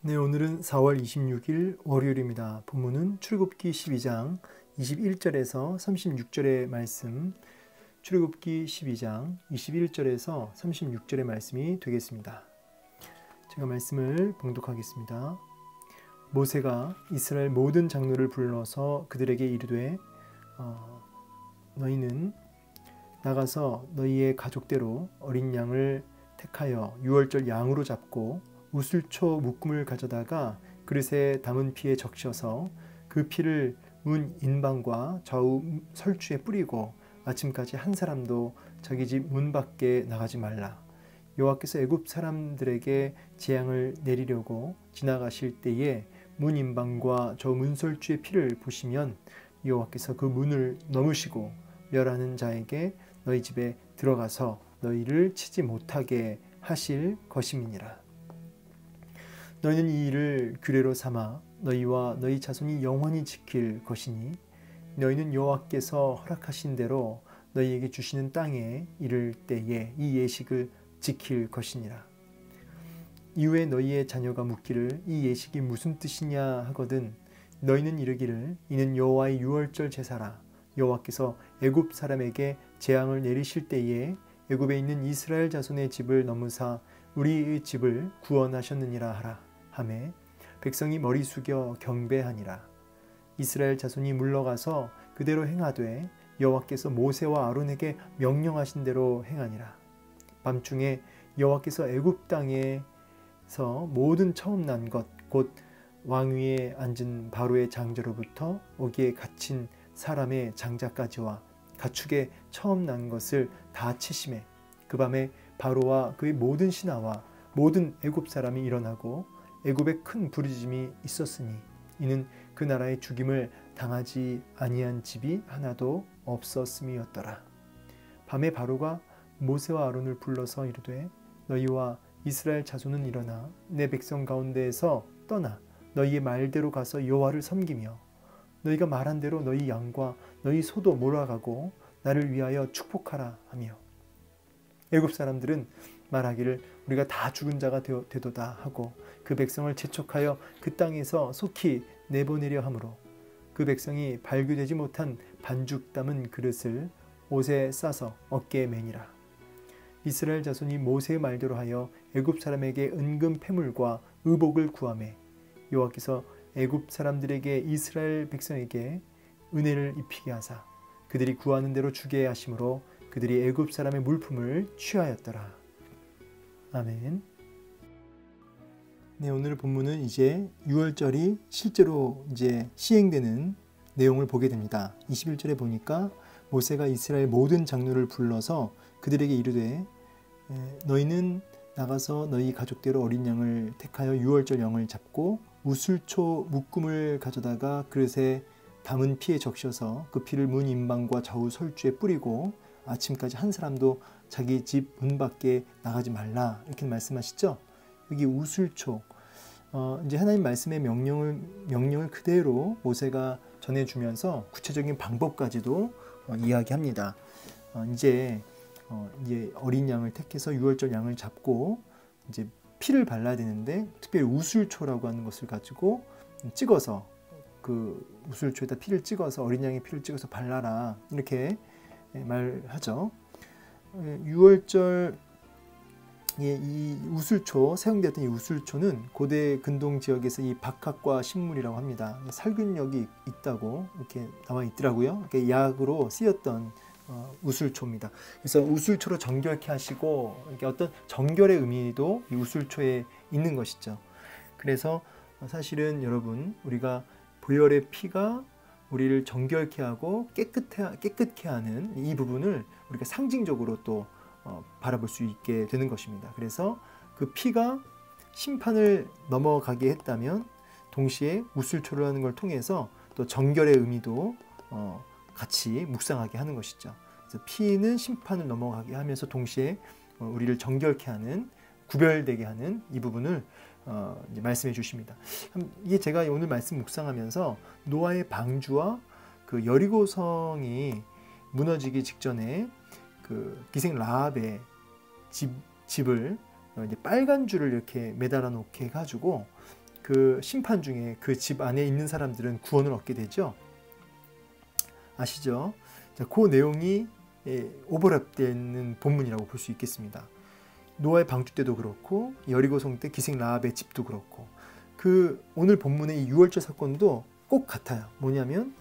네, 오늘은 4월 26일 월요일입니다. 본문은 출애굽기 12장 21절에서 36절의 말씀, 출애굽기 12장 21절에서 36절의 말씀이 되겠습니다. 제가 말씀을 봉독하겠습니다. 모세가 이스라엘 모든 장로를 불러서 그들에게 이르되 너희는 나가서 너희의 가족대로 어린 양을 택하여 유월절 양으로 잡고 우슬초 묶음을 가져다가 그릇에 담은 피에 적셔서 그 피를 문 인방과 좌우 설주에 뿌리고 아침까지 한 사람도 자기 집 문 밖에 나가지 말라. 여호와께서 애굽 사람들에게 재앙을 내리려고 지나가실 때에 문 인방과 저 문설주의 피를 보시면 여호와께서 그 문을 넘으시고 멸하는 자에게 너희 집에 들어가서 너희를 치지 못하게 하실 것임이니라. 너희는 이 일을 규례로 삼아 너희와 너희 자손이 영원히 지킬 것이니 너희는 여호와께서 허락하신 대로 너희에게 주시는 땅에 이를 때에 이 예식을 지킬 것이니라. 이후에 너희의 자녀가 묻기를 이 예식이 무슨 뜻이냐 하거든 너희는 이르기를 이는 여호와의 유월절 제사라. 여호와께서 애굽 사람에게 재앙을 내리실 때에 애굽에 있는 이스라엘 자손의 집을 넘으사 우리의 집을 구원하셨느니라 하라. 하매 백성이 머리 숙여 경배하니라. 이스라엘 자손이 물러가서 그대로 행하되 여호와께서 모세와 아론에게 명령하신 대로 행하니라. 밤중에 여호와께서 애굽 땅에서 모든 처음 난 것 곧 왕위에 앉은 바로의 장자로부터 오기에 갇힌 사람의 장자까지와 가축의 처음 난 것을 다 치심해 그 밤에 바로와 그의 모든 신하와 모든 애굽 사람이 일어나고 애굽에 큰 부르짖음이 있었으니 이는 그 나라의 죽임을 당하지 아니한 집이 하나도 없었음이었더라. 밤에 바로가 모세와 아론을 불러서 이르되 너희와 이스라엘 자손은 일어나 내 백성 가운데에서 떠나 너희의 말대로 가서 여호와를 섬기며 너희가 말한 대로 너희 양과 너희 소도 몰아가고 나를 위하여 축복하라 하며 애굽 사람들은 말하기를 우리가 다 죽은 자가 되도다 하고 그 백성을 재촉하여 그 땅에서 속히 내보내려 하므로 그 백성이 발교되지 못한 반죽 담은 그릇을 옷에 싸서 어깨에 매니라. 이스라엘 자손이 모세의 말대로 하여 애굽 사람에게 은금 패물과 의복을 구하매 여호와께서 애굽 사람들에게 이스라엘 백성에게 은혜를 입히게 하사 그들이 구하는 대로 주게 하심으로 그들이 애굽 사람의 물품을 취하였더라. 아멘. 네, 오늘 본문은 이제 유월절이 실제로 이제 시행되는 내용을 보게 됩니다. 21절에 보니까 모세가 이스라엘 모든 장로를 불러서 그들에게 이르되 너희는 나가서 너희 가족대로 어린 양을 택하여 유월절 양을 잡고 우슬초 묶음을 가져다가 그릇에 담은 피에 적셔서 그 피를 문 인방과 좌우 설주에 뿌리고 아침까지 한 사람도 자기 집 문 밖에 나가지 말라 이렇게 말씀하시죠. 여기 우슬초 이제 하나님 말씀의 명령을 그대로 모세가 전해주면서 구체적인 방법까지도 이야기합니다. 이제 어린 양을 택해서 유월절 양을 잡고 이제 피를 발라야 되는데 특별히 우슬초라고 하는 것을 가지고 찍어서 그 우슬초에다 피를 찍어서 어린 양의 피를 찍어서 발라라 이렇게 말하죠. 유월절 이 우슬초 사용되었던 이 우슬초는 고대 근동 지역에서 이 박학과 식물이라고 합니다. 살균력이 있다고 이렇게 나와 있더라고요. 이렇게 약으로 쓰였던 우슬초입니다. 그래서 우슬초로 정결케 하시고 이렇게 어떤 정결의 의미도 이 우슬초에 있는 것이죠. 그래서 사실은 여러분 우리가 보혈의 피가 우리를 정결케 하고 깨끗케 하는 이 부분을 우리가 상징적으로 또 바라볼 수 있게 되는 것입니다. 그래서 그 피가 심판을 넘어가게 했다면 동시에 우슬초를 하는 걸 통해서 또 정결의 의미도 같이 묵상하게 하는 것이죠. 그래서 피는 심판을 넘어가게 하면서 동시에 우리를 정결케 하는 구별되게 하는 이 부분을 이제 말씀해 주십니다. 이게 제가 오늘 말씀 묵상하면서 노아의 방주와 그 여리고성이 무너지기 직전에 그 기생 라합의 집을 이제 빨간 줄을 이렇게 매달아 놓게 해가지고 그 심판 중에 그 집 안에 있는 사람들은 구원을 얻게 되죠. 아시죠? 자, 그 내용이 오버랩되는 본문이라고 볼 수 있겠습니다. 노아의 방주 때도 그렇고 여리고성 때 기생 라합의 집도 그렇고 그 오늘 본문의 이 유월절 사건도 꼭 같아요. 뭐냐면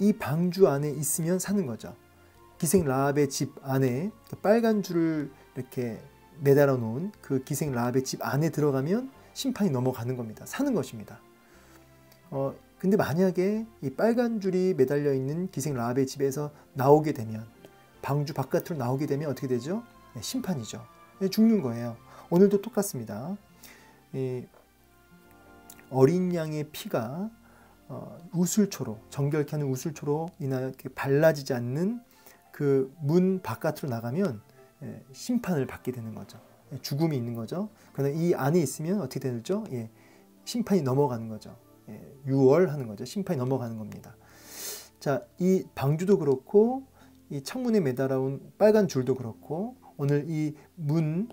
이 방주 안에 있으면 사는 거죠. 기생 라합의 집 안에 빨간 줄을 이렇게 매달아 놓은 그 기생 라합의 집 안에 들어가면 심판이 넘어가는 겁니다. 사는 것입니다. 근데 만약에 이 빨간 줄이 매달려 있는 기생 라합의 집에서 나오게 되면, 방주 바깥으로 나오게 되면 어떻게 되죠? 네, 심판이죠. 네, 죽는 거예요. 오늘도 똑같습니다. 어린 양의 피가 우슬초로, 정결케 하는 우슬초로 인하여 발라지지 않는 그 문 바깥으로 나가면 심판을 받게 되는 거죠. 죽음이 있는 거죠. 그러나 이 안에 있으면 어떻게 되죠? 심판이 넘어가는 거죠. 유월하는 거죠. 심판이 넘어가는 겁니다. 자, 이 방주도 그렇고 이 창문에 매달아온 빨간 줄도 그렇고 오늘 이 문,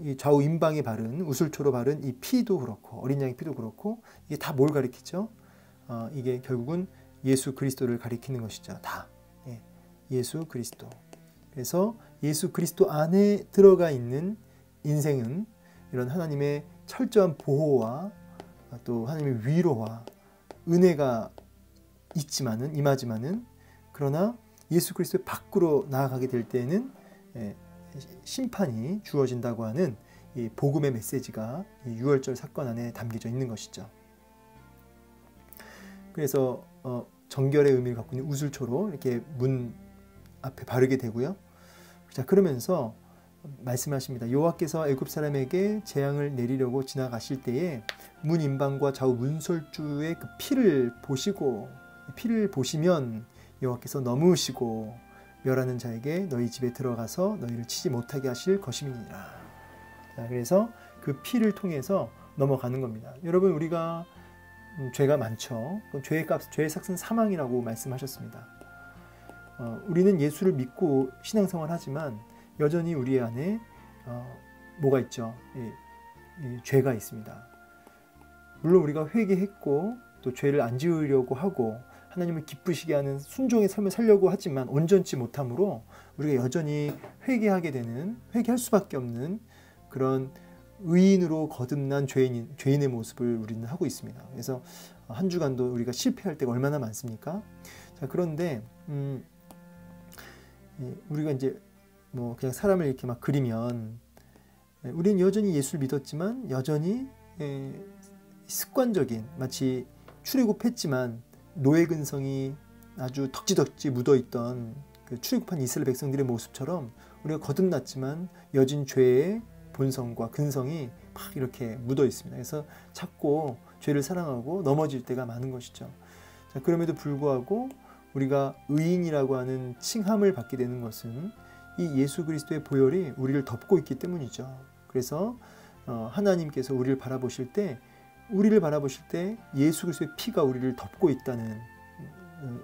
이 좌우 임방에 바른 우슬초로 바른 이 피도 그렇고 어린 양의 피도 그렇고 이게 다 뭘 가리키죠? 이게 결국은 예수 그리스도를 가리키는 것이죠. 다 예수 그리스도. 그래서 예수 그리스도 안에 들어가 있는 인생은 이런 하나님의 철저한 보호와 또 하나님의 위로와 은혜가 있지만은 임하지만은 그러나 예수 그리스도의 밖으로 나아가게 될 때에는 심판이 주어진다고 하는 이 복음의 메시지가 이 유월절 사건 안에 담겨져 있는 것이죠. 그래서 정결의 의미를 갖고 있는 우슬초로 이렇게 문 앞에 바르게 되고요. 자, 그러면서 말씀하십니다. 여호와께서 애굽 사람에게 재앙을 내리려고 지나가실 때에 문 임방과 좌우 문설주의 그 피를 보시면 여호와께서 넘으시고 멸하는 자에게 너희 집에 들어가서 너희를 치지 못하게 하실 것임이니라. 자, 그래서 그 피를 통해서 넘어가는 겁니다. 여러분, 우리가 죄가 많죠. 죄의 삭은 사망이라고 말씀하셨습니다. 우리는 예수를 믿고 신앙생활 하지만 여전히 우리 안에 뭐가 있죠? 죄가 있습니다. 물론 우리가 회개했고 또 죄를 안 지으려고 하고 하나님을 기쁘시게 하는 순종의 삶을 살려고 하지만 온전치 못함으로 우리가 여전히 회개할 수밖에 없는 그런 의인으로 거듭난 죄인의 모습을 우리는 하고 있습니다. 그래서 한 주간도 우리가 실패할 때가 얼마나 많습니까? 자, 그런데 우리가 이제 뭐 그냥 사람을 이렇게 막 그리면 우리는 여전히 예수를 믿었지만 여전히 습관적인 마치 출애굽했지만 노예 근성이 아주 덕지덕지 묻어있던 그 출애굽한 이스라엘 백성들의 모습처럼 우리가 거듭났지만 여진 죄의 본성과 근성이 막 이렇게 묻어 있습니다. 그래서 자꾸 죄를 사랑하고 넘어질 때가 많은 것이죠. 자, 그럼에도 불구하고 우리가 의인이라고 하는 칭함을 받게 되는 것은 이 예수 그리스도의 보혈이 우리를 덮고 있기 때문이죠. 그래서 하나님께서 우리를 바라보실 때 예수 그리스도의 피가 우리를 덮고 있다는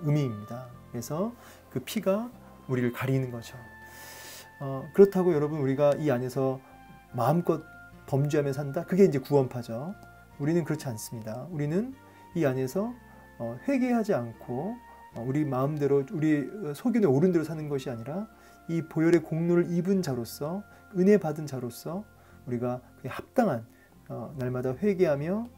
의미입니다. 그래서 그 피가 우리를 가리는 거죠. 그렇다고 여러분 우리가 이 안에서 마음껏 범죄하며 산다? 그게 이제 구원파죠. 우리는 그렇지 않습니다. 우리는 이 안에서 회개하지 않고 우리 마음대로 우리 소견에 오른 대로 사는 것이 아니라 이 보혈의 공로를 입은 자로서 은혜 받은 자로서 우리가 합당한 날마다 회개하며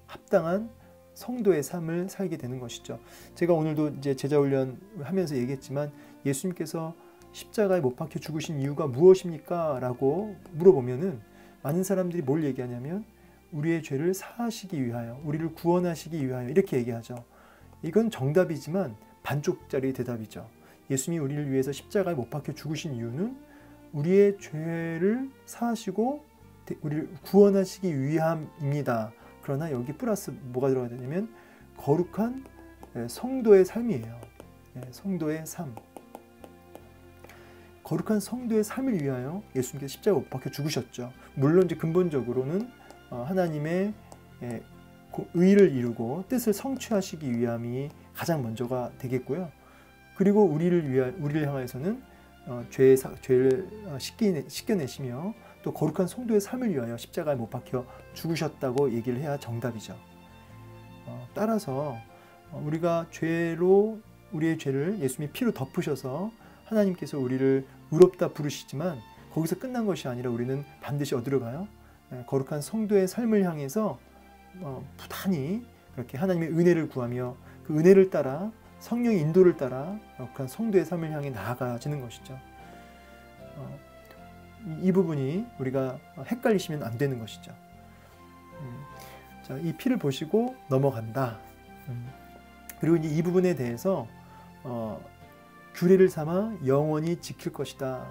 합당한 성도의 삶을 살게 되는 것이죠. 제가 오늘도 이제 제자훈련 하면서 얘기했지만 예수님께서 십자가에 못 박혀 죽으신 이유가 무엇입니까? 라고 물어보면은 많은 사람들이 뭘 얘기하냐면 우리의 죄를 사하시기 위하여, 우리를 구원하시기 위하여 이렇게 얘기하죠. 이건 정답이지만 반쪽짜리 대답이죠. 예수님이 우리를 위해서 십자가에 못 박혀 죽으신 이유는 우리의 죄를 사하시고 우리를 구원하시기 위함입니다. 그러나 여기 플러스 뭐가 들어가야 되냐면 거룩한 성도의 삶이에요. 성도의 삶. 거룩한 성도의 삶을 위하여 예수님께서 십자가에 못 박혀 죽으셨죠. 물론 이제 근본적으로는 하나님의 의를 이루고 뜻을 성취하시기 위함이 가장 먼저가 되겠고요. 그리고 우리를 향하여서는 죄를 씻겨내시며 또 거룩한 성도의 삶을 위하여 십자가에 못 박혀 죽으셨다고 얘기를 해야 정답이죠. 따라서 우리가 우리의 죄를 예수님이 피로 덮으셔서 하나님께서 우리를 의롭다 부르시지만 거기서 끝난 것이 아니라 우리는 반드시 어디로 가요? 거룩한 성도의 삶을 향해서 부단히 그렇게 하나님의 은혜를 구하며 그 은혜를 따라 성령의 인도를 따라 거룩한 성도의 삶을 향해 나아가지는 것이죠. 이 부분이 우리가 헷갈리시면 안 되는 것이죠. 자, 이 피를 보시고 넘어간다. 그리고 이제 이 부분에 대해서 규례를 삼아 영원히 지킬 것이다.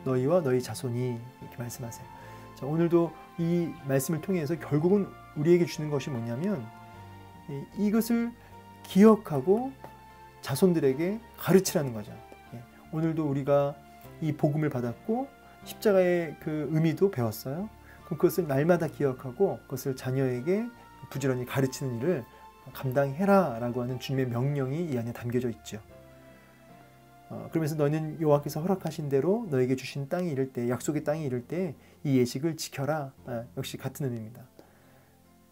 너희와 너희 자손이 이렇게 말씀하세요. 자, 오늘도 이 말씀을 통해서 결국은 우리에게 주는 것이 뭐냐면 이것을 기억하고 자손들에게 가르치라는 거죠. 오늘도 우리가 이 복음을 받았고 십자가의 그 의미도 배웠어요. 그럼 그것을 날마다 기억하고 그것을 자녀에게 부지런히 가르치는 일을 감당해라 라고 하는 주님의 명령이 이 안에 담겨져 있죠. 그러면서 너희는 여호와께서 허락하신 대로 너에게 주신 땅에 이를 때, 약속의 땅에 이를 때 이 예식을 지켜라. 역시 같은 의미입니다.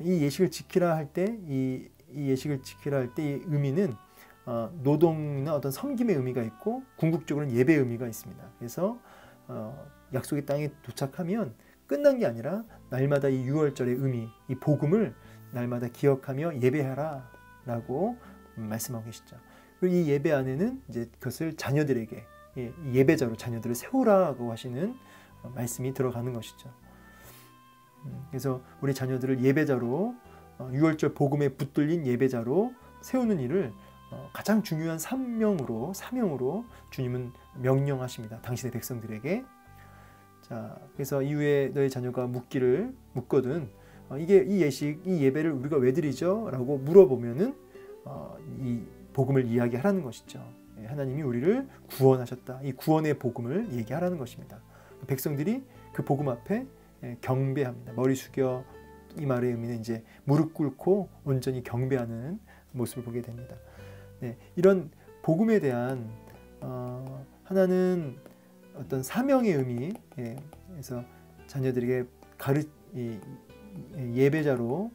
이 예식을 지키라 할 때, 이 예식을 지키라 할 때 이 의미는 노동이나 어떤 섬김의 의미가 있고 궁극적으로는 예배의 의미가 있습니다. 그래서 약속의 땅에 도착하면 끝난 게 아니라 날마다 이 유월절의 의미, 이 복음을 날마다 기억하며 예배하라 라고 말씀하고 계시죠. 그리고 이 예배 안에는 이제 그것을 자녀들에게 예배자로 자녀들을 세우라고 하시는 말씀이 들어가는 것이죠. 그래서 우리 자녀들을 예배자로 유월절 복음에 붙들린 예배자로 세우는 일을 가장 중요한 사명으로 주님은 명령하십니다. 당신의 백성들에게. 자, 그래서 이후에 너희 자녀가 묻거든 이게 이 예식, 이 예배를 우리가 왜 드리죠? 라고 물어보면은 이 복음을 이야기하라는 것이죠. 하나님이 우리를 구원하셨다. 이 구원의 복음을 얘기하라는 것입니다. 백성들이 그 복음 앞에 경배합니다. 머리 숙여, 이 말의 의미는 이제 무릎 꿇고 온전히 경배하는 모습을 보게 됩니다. 네, 이런 복음에 대한 하나는 어떤 사명의 의미, 그래서 자녀들에게 예배자로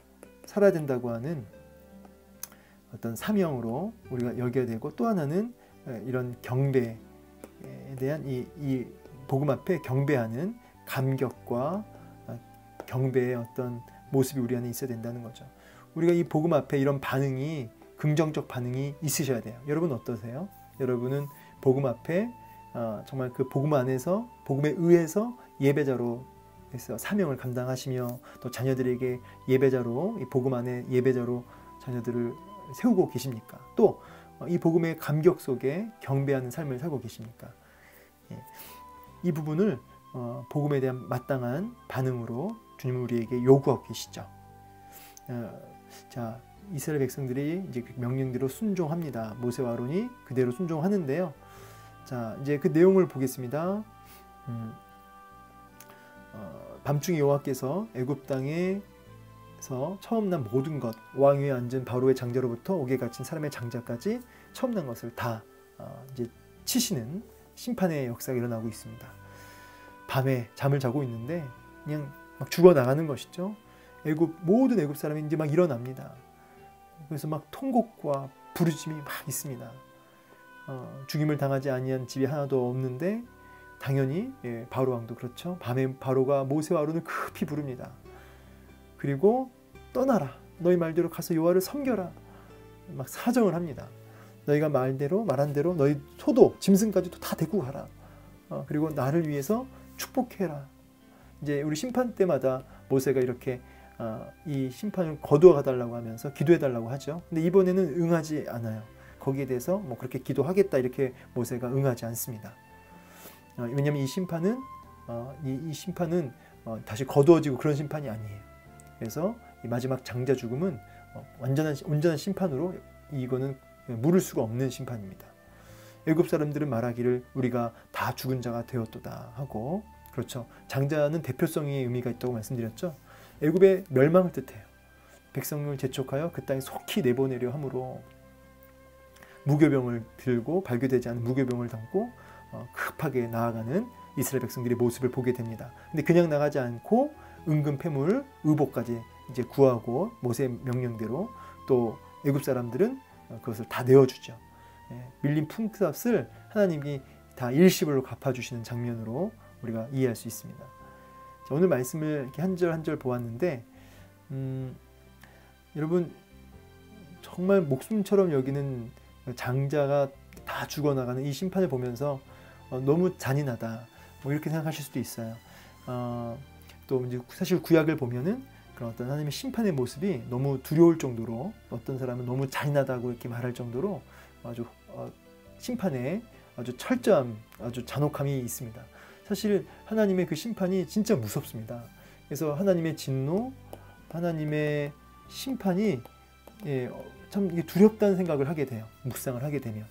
살아야 된다고 하는 어떤 사명으로 우리가 여겨야 되고, 또 하나는 이런 경배에 대한 이 복음 앞에 경배하는 감격과 경배의 어떤 모습이 우리 안에 있어야 된다는 거죠. 우리가 이 복음 앞에 이런 반응이, 긍정적 반응이 있으셔야 돼요. 여러분 어떠세요? 여러분은 복음 앞에 정말 그 복음 안에서, 복음에 의해서 예배자로 해서 사명을 감당하시며 또 자녀들에게 예배자로, 이 복음 안에 예배자로 자녀들을 세우고 계십니까? 또 이 복음의 감격 속에 경배하는 삶을 살고 계십니까? 이 부분을 복음에 대한 마땅한 반응으로 주님은 우리에게 요구하고 계시죠. 자, 이스라엘 백성들이 이제 그 명령대로 순종합니다. 모세와 아론이 그대로 순종하는데요. 자, 이제 그 내용을 보겠습니다. 밤중에 여호와께서 애굽 땅에서 처음 난 모든 것, 왕 위에 앉은 바로의 장자로부터 옥에 갇힌 사람의 장자까지 처음 난 것을 다 이제 치시는 심판의 역사가 일어나고 있습니다. 밤에 잠을 자고 있는데 그냥 막 죽어 나가는 것이죠. 모든 애굽 사람이 이제 막 일어납니다. 그래서 막 통곡과 부르짖음이 막 있습니다. 죽임을 당하지 아니한 집이 하나도 없는데 당연히 바로 왕도 그렇죠. 밤에 바로가 모세와 아론을 급히 부릅니다. 그리고 떠나라. 너희 말대로 가서 여호와를 섬겨라. 막 사정을 합니다. 너희가 말한 대로 너희 소도 짐승까지도 다 데리고 가라. 그리고 나를 위해서 축복해라. 이제 우리 심판 때마다 모세가 이렇게 이 심판을 거두어 가달라고 하면서 기도해 달라고 하죠. 근데 이번에는 응하지 않아요. 거기에 대해서 뭐 그렇게 기도하겠다 이렇게 모세가 응하지 않습니다. 왜냐하면 이 심판은 다시 거두어지고 그런 심판이 아니에요. 그래서 이 마지막 장자 죽음은 온전한 심판으로, 이거는 물을 수가 없는 심판입니다. 애굽 사람들은 말하기를 우리가 다 죽은 자가 되었도다 하고, 그렇죠. 장자는 대표성의 의미가 있다고 말씀드렸죠. 애굽의 멸망을 뜻해요. 백성을 재촉하여 그 땅에 속히 내보내려 함으로 무교병을 들고, 발교되지 않은 무교병을 담고 급하게 나아가는 이스라엘 백성들의 모습을 보게 됩니다. 근데 그냥 나가지 않고 은금 패물, 의복까지 이제 구하고 모세의 명령대로 또 애굽 사람들은 그것을 다 내어주죠. 밀린 품삯을 하나님이 다 일시불로 갚아주시는 장면으로 우리가 이해할 수 있습니다. 자, 오늘 말씀을 이렇게 한 절 한 절 보았는데 여러분 정말 목숨처럼 여기는 장자가 다 죽어나가는 이 심판을 보면서 너무 잔인하다 뭐 이렇게 생각하실 수도 있어요. 또 이제 사실 구약을 보면은 그런 어떤 하나님의 심판의 모습이 너무 두려울 정도로 어떤 사람은 너무 잔인하다고 이렇게 말할 정도로 아주 심판에 아주 철저함, 아주 잔혹함이 있습니다. 사실 하나님의 그 심판이 진짜 무섭습니다. 그래서 하나님의 진노, 하나님의 심판이 참 두렵다는 생각을 하게 돼요. 묵상을 하게 되면.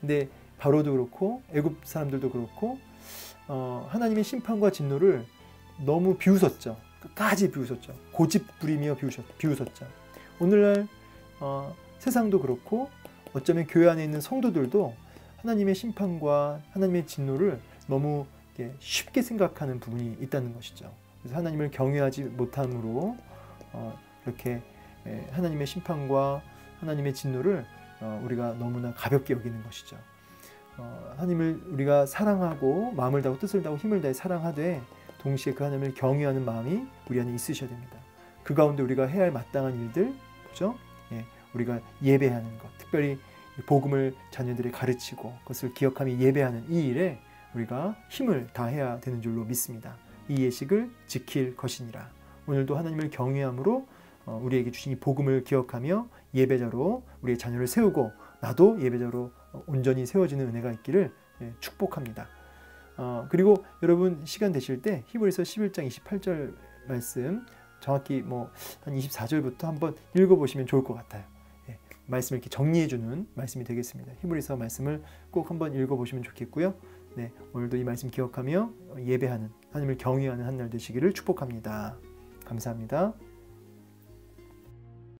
근데 바로도 그렇고 애굽 사람들도 그렇고 하나님의 심판과 진노를 너무 비웃었죠. 끝까지 비웃었죠. 고집 부리며 비웃었죠. 오늘날 세상도 그렇고 어쩌면 교회 안에 있는 성도들도 하나님의 심판과 하나님의 진노를 너무 쉽게 생각하는 부분이 있다는 것이죠. 그래서 하나님을 경외하지 못함으로 이렇게 하나님의 심판과 하나님의 진노를 우리가 너무나 가볍게 여기는 것이죠. 하나님을 우리가 사랑하고 마음을 다하고 뜻을 다하고 힘을 다해 사랑하되 동시에 그 하나님을 경외하는 마음이 우리 안에 있으셔야 됩니다. 그 가운데 우리가 해야 할 마땅한 일들, 그죠? 우리가 예배하는 것, 특별히 복음을 자녀들에 가르치고 그것을 기억하며 예배하는 이 일에 우리가 힘을 다해야 되는 줄로 믿습니다. 이 예식을 지킬 것이니라. 오늘도 하나님을 경외함으로 우리에게 주신 이 복음을 기억하며 예배자로 우리의 자녀를 세우고 나도 예배자로 온전히 세워지는 은혜가 있기를 축복합니다. 그리고 여러분 시간 되실 때 히브리서 11장 28절 말씀 정확히 한 24절부터 한번 읽어보시면 좋을 것 같아요. 말씀을 이렇게 정리해주는 말씀이 되겠습니다. 히브리서 말씀을 꼭 한번 읽어보시면 좋겠고요. 오늘도 이 말씀 기억하며 예배하는 하나님을 경외하는 한 날 되시기를 축복합니다. 감사합니다.